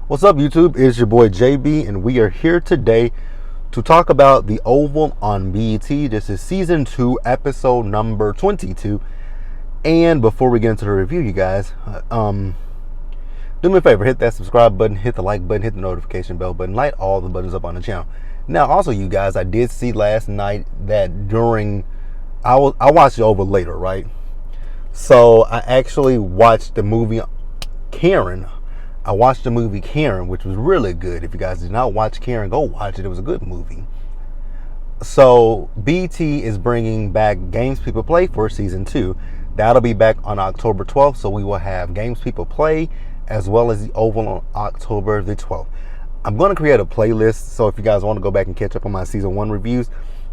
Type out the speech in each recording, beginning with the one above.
What's up, YouTube? It's your boy JB, and we are here today to talk about The Oval on BET. This is season 2, episode number 22. And before we get into the review, you guys, do me a favor, hit that subscribe button, hit the like button, hit the notification bell button, light all the buttons up on the channel. Now, also, you guys, I did see last night that I watched The Oval later, right? So I actually watched the movie Karen. I watched the movie Karen, which was really good. If you guys did not watch Karen, go watch it. It was a good movie. So BT is bringing back Games People Play for season 2. That'll be back on October 12th. So we will have Games People Play as well as The Oval on October the 12th. I'm going to create a playlist. So if you guys want to go back and catch up on my season 1 reviews,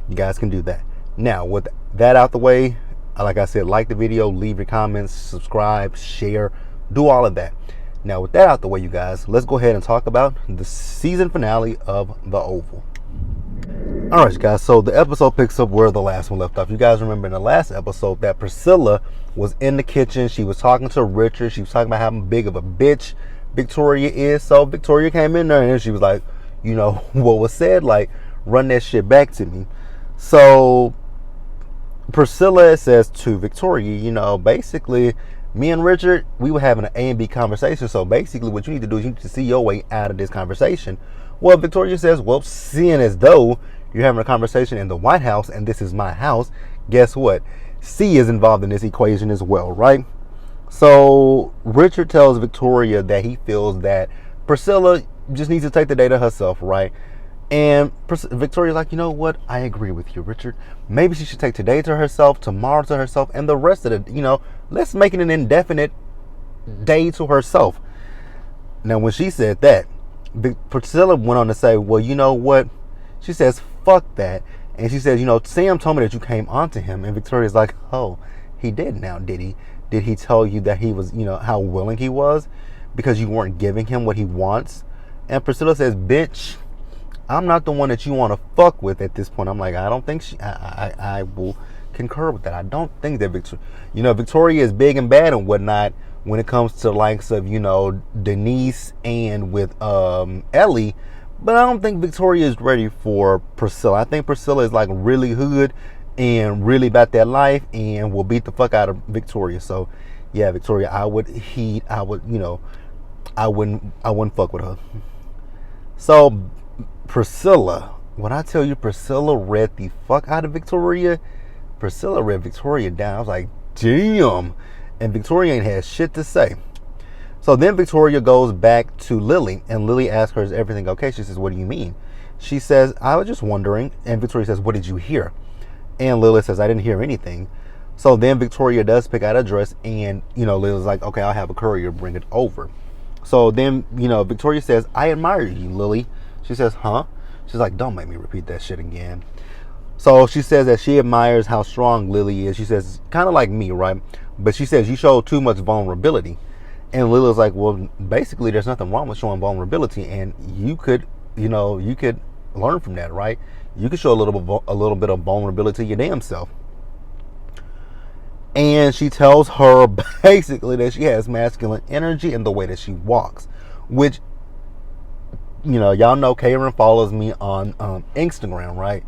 you guys can do that. Now, with that out the way, like I said, like the video, leave your comments, subscribe, share, do all of that. Now, with that out the way, you guys, let's go ahead and talk about the season finale of The Oval. All right, you guys, so the episode picks up where the last one left off. You guys remember in the last episode that Priscilla was in the kitchen. She was talking to Richard. She was talking about how big of a bitch Victoria is. So Victoria came in there and she was like, you know, what was said, like, run that shit back to me. So Priscilla says to Victoria, you know, basically, me and Richard, we were having an A and B conversation. So basically what you need to do is you need to see your way out of this conversation. Well, Victoria says, well, seeing as though you're having a conversation in the White House and this is my house, guess what? C is involved in this equation as well, right? So Richard tells Victoria that he feels that Priscilla just needs to take the data herself, right? And Victoria's like, you know what? I agree with you, Richard. Maybe she should take today to herself, tomorrow to herself, and the rest of the, you know, let's make it an indefinite day to herself. Now, when she said that, Priscilla went on to say, well, you know what? She says, fuck that. And she says, you know, Sam told me that you came onto him. And Victoria's like, oh, he did now, did he? Did he tell you that he was, you know, how willing he was because you weren't giving him what he wants? And Priscilla says, bitch, I'm not the one that you want to fuck with at this point. I'm like, I don't think I will concur with that. I don't think that Victoria is big and bad and whatnot when it comes to the likes of, you know, Denise and with Ellie. But I don't think Victoria is ready for Priscilla. I think Priscilla is like really hood and really about that life and will beat the fuck out of Victoria. So yeah, Victoria, I wouldn't fuck with her. So Priscilla, when I tell you Priscilla read the fuck out of Victoria, Priscilla read Victoria down. I was like, damn. And Victoria ain't had shit to say. So then Victoria goes back to Lily, and Lily asks her, is everything okay? She says, what do you mean? She says, I was just wondering. And Victoria says, what did you hear? And Lily says, I didn't hear anything. So then Victoria does pick out a dress, and, you know, Lily's like, okay, I'll have a courier bring it over. So then, you know, Victoria says, I admire you, Lily. She says, huh? She's like, don't make me repeat that shit again. So she says that she admires how strong Lily is. She says, kind of like me, right? But she says, you show too much vulnerability. And Lily's like, well, basically, there's nothing wrong with showing vulnerability. And you could learn from that, right? You could show a little bit of vulnerability to your damn self. And she tells her basically that she has masculine energy in the way that she walks, which, you know, y'all know Karen follows me on Instagram, right?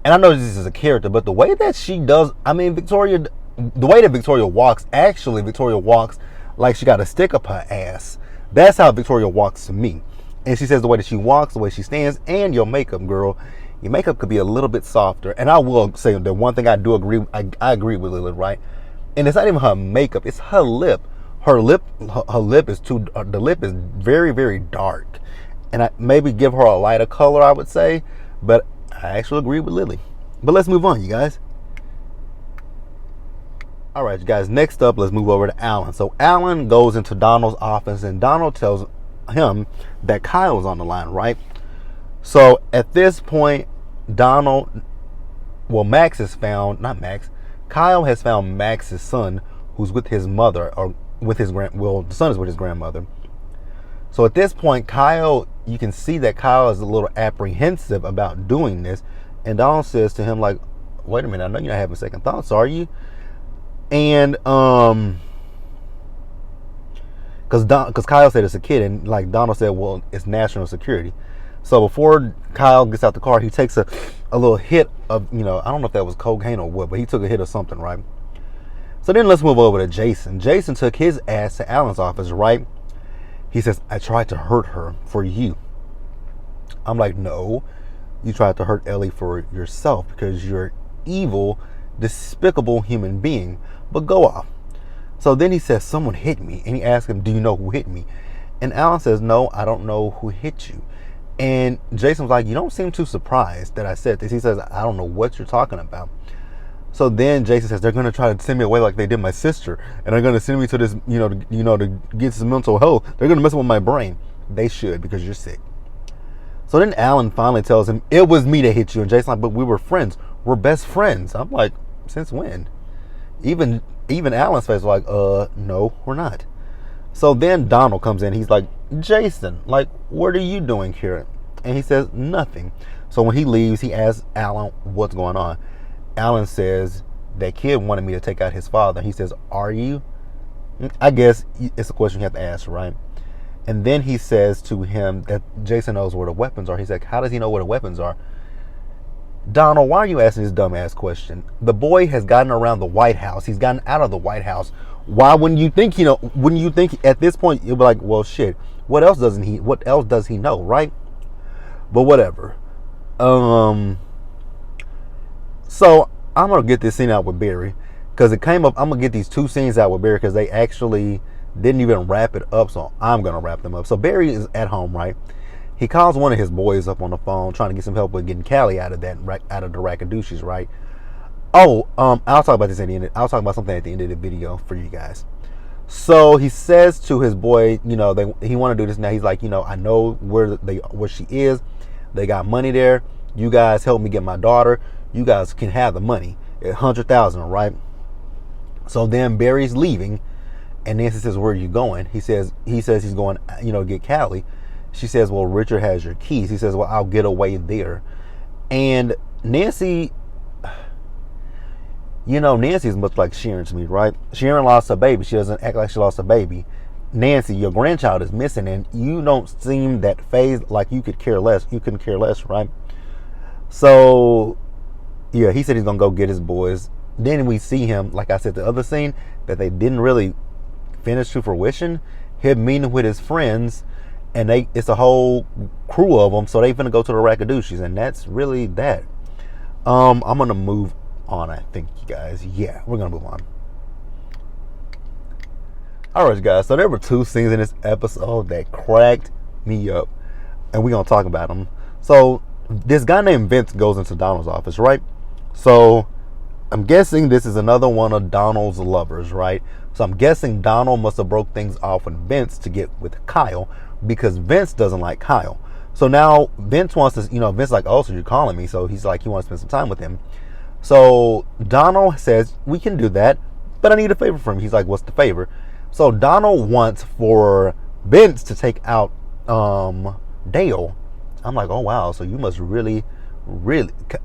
And I know this is a character, but the way that she does, I mean, the way that Victoria walks, actually, Victoria walks like she got a stick up her ass. That's how Victoria walks to me. And she says the way that she walks, the way she stands, and your makeup, girl, your makeup could be a little bit softer. And I will say that one thing I do agree, I agree with Lily, right? And it's not even her makeup, it's her lip. The lip is very, very dark. And I maybe give her a lighter color, I would say. But I actually agree with Lily. But let's move on, you guys. All right, you guys, next up, let's move over to Alan. So Alan goes into Donald's office, and Donald tells him that Kyle's on the line, right? So at this point, Kyle has found Max's son, who's with his mother, or with his the son is with his grandmother. So at this point, Kyle, you can see that Kyle is a little apprehensive about doing this. And Donald says to him, like, wait a minute, I know you're not having second thoughts, are you? And Because Kyle said it's a kid, and like Donald said, well, it's national security. So before Kyle gets out the car, he takes a little hit of, I don't know if that was cocaine or what, but he took a hit of something, right? So then let's move over to Jason. Jason took his ass to Alan's office, right? He says, I tried to hurt her for you. I'm like, no, you tried to hurt Ellie for yourself because you're an evil, despicable human being. But go off. So then he says, someone hit me. And he asks him, do you know who hit me? And Alan says, no, I don't know who hit you. And Jason was like, you don't seem too surprised that I said this. He says, I don't know what you're talking about. So then Jason says, they're going to try to send me away like they did my sister. And they're going to send me to this, to get some mental health. They're going to mess with my brain. They should, because you're sick. So then Alan finally tells him, it was me that hit you. And Jason's like, but we were friends. We're best friends. I'm like, since when? Even Alan's face was like, no, we're not. So then Donald comes in. He's like, Jason, like, what are you doing here? And he says, nothing. So when he leaves, he asks Alan what's going on. Alan says, that kid wanted me to take out his father. He says, are you? I guess it's a question you have to ask, right? And then he says to him that Jason knows where the weapons are. He's like, how does he know where the weapons are? Donald, why are you asking this dumbass question? The boy has gotten around the White House. He's gotten out of the White House. Why wouldn't you think, wouldn't you think at this point, you'll be like, well, shit, what else does he know, right? But whatever. So I'm going to get this scene out with Barry because it came up. I'm going to get these two scenes out with Barry because they actually didn't even wrap it up. So I'm going to wrap them up. So Barry is at home, right? He calls one of his boys up on the phone trying to get some help with getting Callie out of the Rackadoochies, right? Oh, I'll talk about this at the end. I'll talk about something at the end of the video for you guys. So he says to his boy, he want to do this now. He's like, I know where she is. They got money there. You guys help me get my daughter. You guys can have the money at $100,000, right? So then Barry's leaving, and Nancy says, "Where are you going?" He says he's going, get Callie. She says, "Well, Richard has your keys." He says, "Well, I'll get away there." And Nancy, Nancy is much like Sharon to me, right? Sharon lost her baby. She doesn't act like she lost a baby. Nancy, your grandchild is missing, and you don't seem that phased, like you could care less. You couldn't care less, right? So, yeah, he said he's going to go get his boys. Then we see him, like I said, the other scene that they didn't really finish to fruition, him meeting with his friends, and it's a whole crew of them, so they finna go to the Rackadoochies, and that's really that. I'm going to move on, I think, you guys. Yeah, we're going to move on. Alright, guys, so there were two scenes in this episode that cracked me up, and we're going to talk about them. So, this guy named Vince goes into Donald's office, right? So, I'm guessing this is another one of Donald's lovers, right? So, I'm guessing Donald must have broke things off with Vince to get with Kyle, because Vince doesn't like Kyle. So, now Vince wants to, Vince like, oh, so you're calling me. So, he's like, he wants to spend some time with him. So, Donald says, we can do that, but I need a favor from him. He's like, what's the favor? So, Donald wants for Vince to take out Dale. I'm like, oh wow, so you must really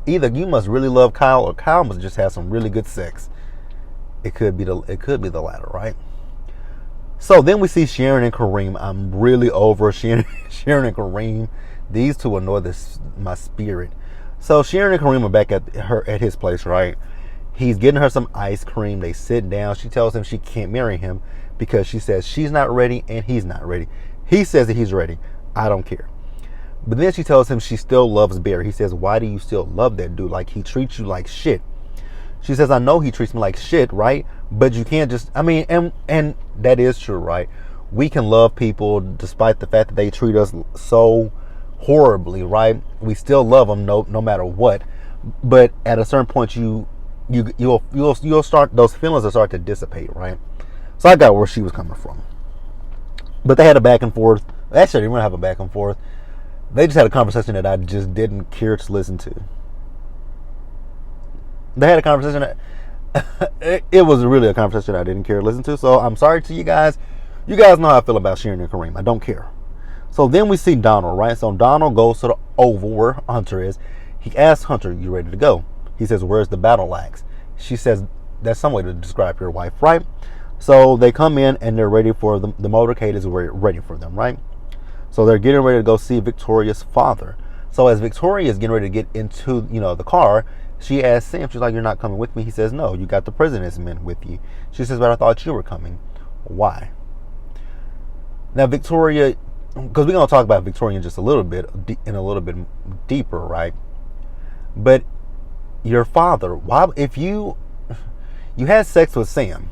either you must really love Kyle, or Kyle must just have some really good sex. It could be the latter, right? So then we see Sharon and Kareem. I'm really over Sharon and Kareem. These two annoy my spirit. So Sharon and Kareem are back at his place, right? He's getting her some ice cream. They sit down. She tells him she can't marry him because she says she's not ready and he's not ready. He says that he's ready. I don't care. But then she tells him she still loves Barry. He says, why do you still love that dude? Like, he treats you like shit. She says, I know he treats me like shit, right? But you can't just, and that is true, right? We can love people despite the fact that they treat us so horribly, right? We still love them no matter what. But at a certain point, you'll start, those feelings will start to dissipate, right? So I got where she was coming from. But they had a back and forth. Actually, they didn't have a back and forth. They just had a conversation that I just didn't care to listen to. They had a conversation that it was really a conversation I didn't care to listen to. So I'm sorry to you guys. You guys know how I feel about Sharon and Kareem. I don't care. So then we see Donald, right? So Donald goes to the Oval where Hunter is. He asks Hunter, you ready to go? He says, where's the battle axe? She says, that's some way to describe your wife, right? So they come in and they're ready for them. The motorcade is ready for them, right? So they're getting ready to go see Victoria's father. So as Victoria is getting ready to get into, the car, she asks Sam, she's like, "You're not coming with me?" He says, "No, you got the president's men with you." She says, "But I thought you were coming." Why? Now Victoria, because we're going to talk about Victoria in just a little bit, in a little bit deeper, right? But your father, why, if you had sex with Sam,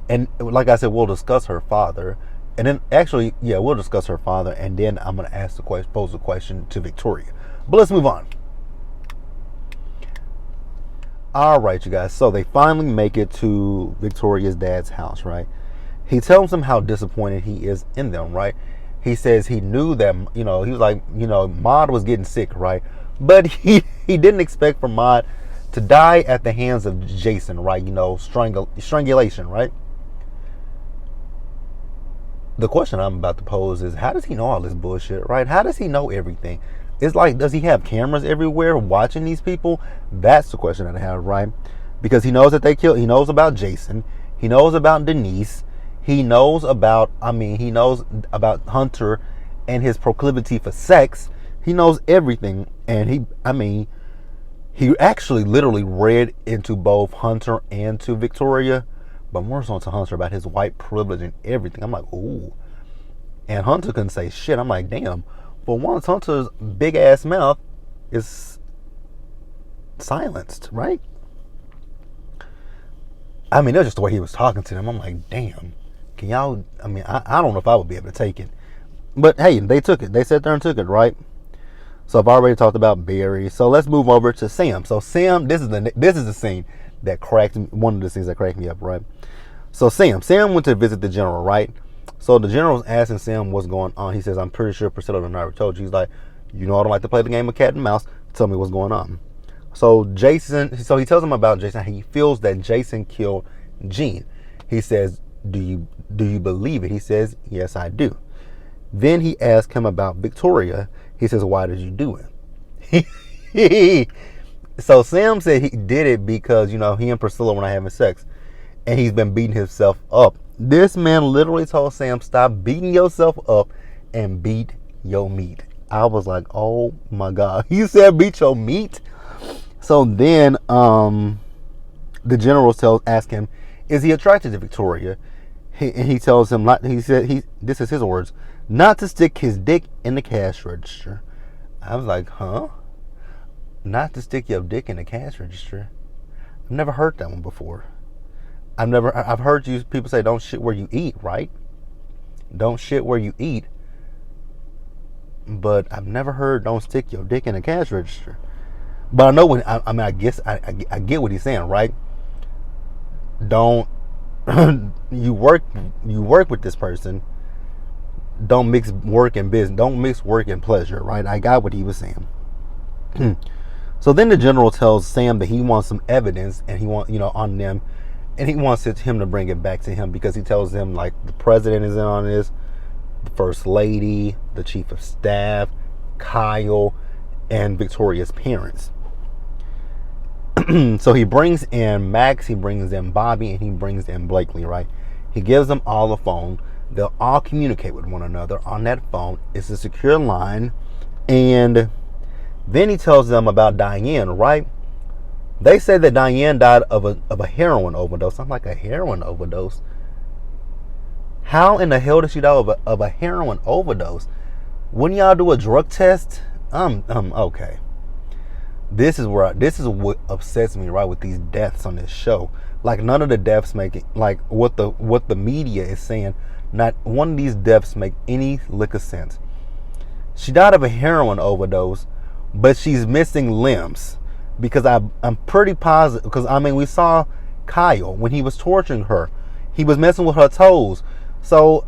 and like I said, we'll discuss her father, and then actually, yeah, we'll discuss her father, and then I'm going to pose the question to Victoria. But let's move on. All right, you guys. So they finally make it to Victoria's dad's house, right? He tells them how disappointed he is in them, right? He says he knew that, he was like, Maud was getting sick, right? But he didn't expect for Maud to die at the hands of Jason, right? Strangulation, right? The question I'm about to pose is, how does he know all this bullshit, right? How does he know everything? It's like, does he have cameras everywhere watching these people? That's the question that I have, right? Because he knows that they killed, he knows about Jason, he knows about Denise, he knows about Hunter and his proclivity for sex. He knows everything. And he actually literally read into both Hunter and to Victoria, but more so to Hunter, about his white privilege and everything. I'm like, ooh. And Hunter couldn't say shit. I'm like, damn. But once Hunter's big ass mouth is silenced, right? That's just the way he was talking to them. I'm like, damn. Can y'all, I don't know if I would be able to take it. But hey, they took it. They sat there and took it, right? So I've already talked about Barry. So let's move over to Sam. So Sam, this is the scene that cracked me, one of the scenes that cracked me up, right? So Sam went to visit the general, right? So the general's asking Sam what's going on. He says, "I'm pretty sure Priscilla done already told you." He's like, I don't like to play the game of cat and mouse. Tell me what's going on. So he tells him about Jason. He feels that Jason killed Jean. He says, do you believe it? He says, "Yes, I do." Then he asks him about Victoria. He says, "Why did you do it?" So Sam said he did it because, he and Priscilla were not having sex. And he's been beating himself up. This man literally told Sam, "Stop beating yourself up and beat your meat." I was like, oh my God. He said beat your meat? So then the general asks him, is he attracted to Victoria? And he tells him, this is his words, not to stick his dick in the cash register. I was like, huh? Not to stick your dick in the cash register? I've never heard that one before. I've heard people say don't shit where you eat, right? Don't shit where you eat. But I've never heard don't stick your dick in a cash register. But I know I guess I get what he's saying, right? Don't you work with this person. Don't mix work and business. Don't mix work and pleasure, right? I got what he was saying. So then the general tells Sam that he wants some evidence, and he wants, on them, and he wants him to bring it back to him, because he tells him, like, the president is in on this, the first lady, the chief of staff, Kyle, and Victoria's parents. So he brings in Max, he brings in Bobby, and he brings in Blakely, right? He gives them all a phone. They'll all communicate with one another on that phone. It's a secure line. And then he tells them about Diane, right? They say that Diane died of a heroin overdose. I'm like, a heroin overdose? How in the hell did she die of a heroin overdose? Wouldn't y'all do a drug test? Okay. This is what upsets me, right, with these deaths on this show. Like, none of the deaths make it, like what the media is saying, not one of these deaths make any lick of sense. She died of a heroin overdose, but she's missing limbs. Because I'm pretty positive, because we saw Kyle when he was torturing her, he was messing with her toes. So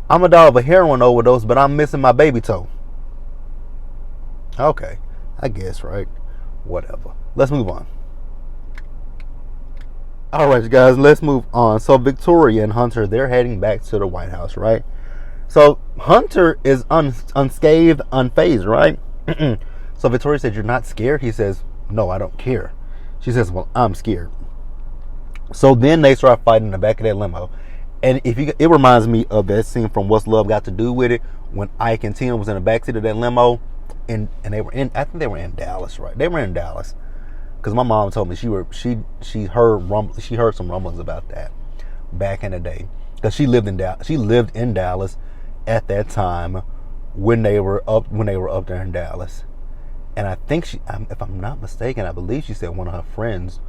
I'm a die of a heroin overdose, but I'm missing my baby toe. Okay, I guess, right? Whatever. Let's move on. All right, you guys, let's move on. So Victoria and Hunter, they're heading back to the White House, right? So Hunter is unscathed, unfazed, right? So Victoria said, "You're not scared?" He says, "No, I don't care." She says, "Well, I'm scared." So then they start fighting in the back of that limo. And it reminds me of that scene from What's Love Got to Do with It, when Ike and Tina was in the backseat of that limo, and they were in. I think they were in Dallas, right? They were in Dallas, because my mom told me she heard some rumblings about that back in the day, because she lived in Dallas at that time when they were up there in Dallas. And I think if I'm not mistaken, I believe she said one of her friends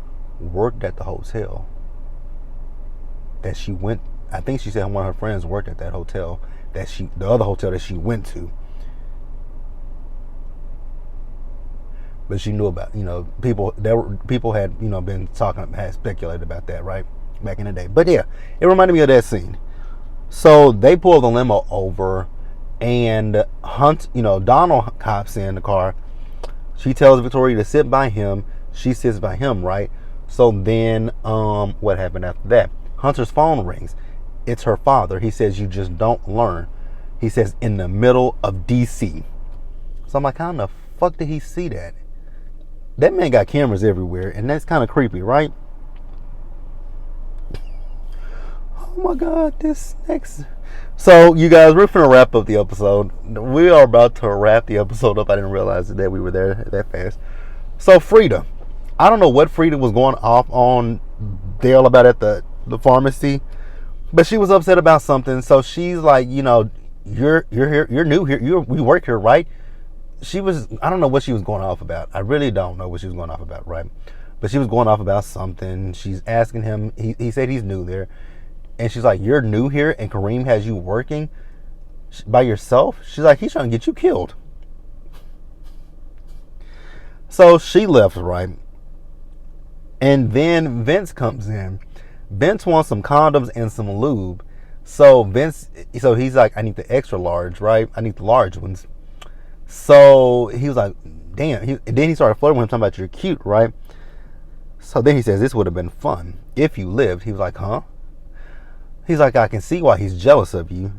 worked at the hotel that she went. I think she said one of her friends worked at that hotel the other hotel that she went to. But she knew about, people had, been had speculated about that, right, back in the day. But yeah, it reminded me of that scene. So they pull the limo over, and Donald hops in the car. She tells Victoria to sit by him. She sits by him, right? So then, what happened after that? Hunter's phone rings. It's her father. He says, "You just don't learn." He says, "In the middle of DC." So I'm like, how in the fuck did he see that? That man got cameras everywhere, and that's kind of creepy, right? Oh my God, this next. So, you guys, we're going to wrap up the episode. We are about to wrap the episode up. I didn't realize that we were there that fast. So, Frida. I don't know what Frida was going off on Dale about at the pharmacy, but she was upset about something. So she's like, you're here, you're new here, we work here, right? I don't know what she was going off about. I really don't know what she was going off about, right? But she was going off about something. She's asking him, he said he's new there. And she's like, "You're new here and Kareem has you working by yourself?" She's like, "He's trying to get you killed." So she left, right? And then Vince comes in. Vince wants some condoms and some lube. So he's like, "I need the extra large, right? I need the large ones." So he was like, "Damn." And then he started flirting with him, talking about, "You're cute, right?" So then he says, "This would have been fun if you lived." He was like, "Huh?" He's like, "I can see why he's jealous of you."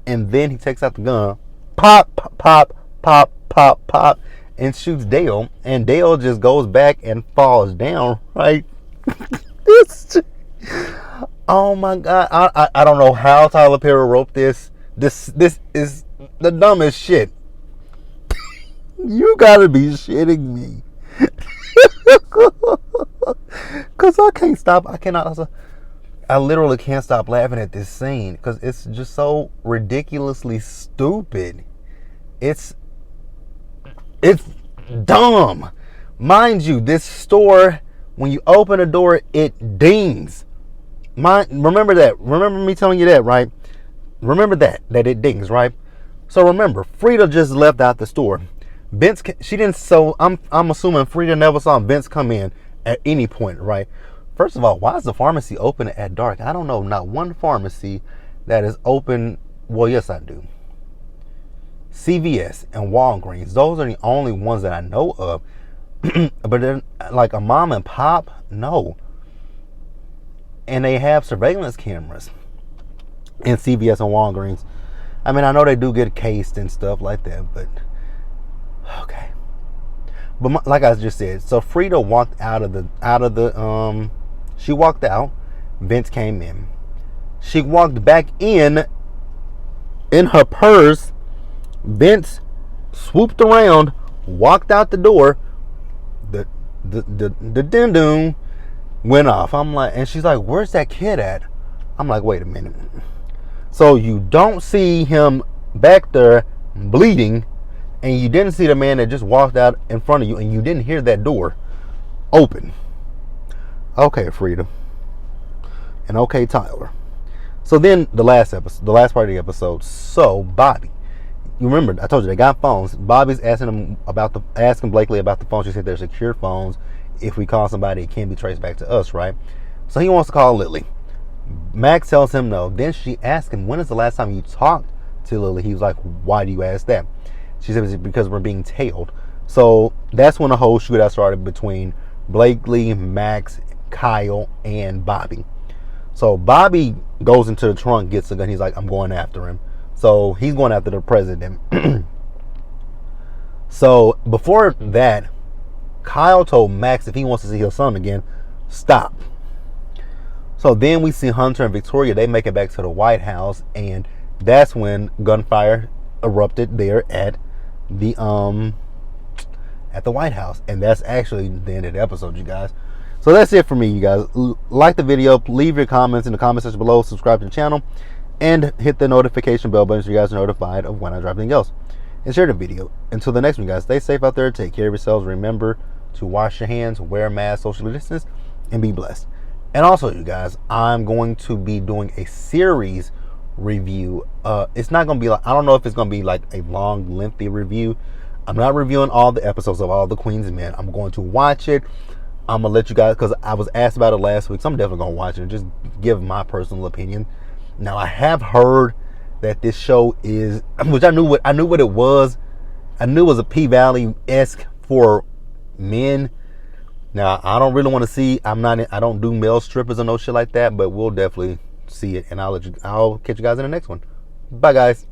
And then he takes out the gun, pop, pop, pop, pop, pop, pop, and shoots Dale. And Dale just goes back and falls down, right? Oh my God. I don't know how Tyler Perry wrote this. This is the dumbest shit. You gotta be shitting me. Because I can't stop. I literally can't stop laughing at this scene because it's just so ridiculously stupid. It's dumb. Mind you, this store, when you open a door, it dings. Remember that. Remember me telling you that, right? Remember that it dings, right? So remember, Frida just left out the store. Vince, she didn't. So I'm assuming Frida never saw Vince come in at any point, right? First of all, why is the pharmacy open at dark? I don't know not one pharmacy that is open. Well, yes, I do. CVS and Walgreens. Those are the only ones that I know of. But then, like a mom and pop, no. And they have surveillance cameras in CVS and Walgreens. I mean, I know they do get cased and stuff like that, but okay. But like I just said, so Frida walked out of the she walked out. Vince came in. She walked back in her purse. Vince swooped around, walked out the door. The ding-dong went off. I'm like, and she's like, "Where's that kid at?" I'm like, wait a minute. So you don't see him back there bleeding, and you didn't see the man that just walked out in front of you, and you didn't hear that door open. Okay, Frida. And okay, Tyler. So then the last part of the episode. So Bobby, you remember I told you they got phones. Bobby's asking Blakely about the phone. She said they're secure phones. If we call somebody, it can be traced back to us, right? So he wants to call Lily. Max tells him no. Then she asks him, "When is the last time you talked to Lily?" He was like, "Why do you ask that?" She said, "It's because we're being tailed." So that's when the whole shootout started between Blakely, Max, Kyle, and Bobby. So Bobby goes into the trunk, gets a gun. He's like, "I'm going after him." So he's going after the president. So before that, Kyle told Max if he wants to see his son again, stop. So then we see Hunter and Victoria. They make it back to the White House, and that's when gunfire erupted there at the White House. And that's actually the end of the episode, you guys. So that's it for me, you guys. Like the video, leave your comments in the comment section below, subscribe to the channel, and hit the notification bell button so you guys are notified of when I drop anything else. And share the video. Until the next one, guys, stay safe out there, take care of yourselves, remember to wash your hands, wear a mask, socially distance, and be blessed. And also, you guys, I'm going to be doing a series review. It's not going to be like, I don't know if it's going to be like a long, lengthy review. I'm not reviewing all the episodes of All the Queen's Men. I'm going to watch it. I'm going to let you guys, because I was asked about it last week, so I'm definitely going to watch it and just give my personal opinion. Now, I have heard that this show is, which I knew what it was. I knew it was a P-Valley-esque for men. Now, I don't really want to see, I don't do male strippers or no shit like that, but we'll definitely see it, and I'll catch you guys in the next one. Bye, guys.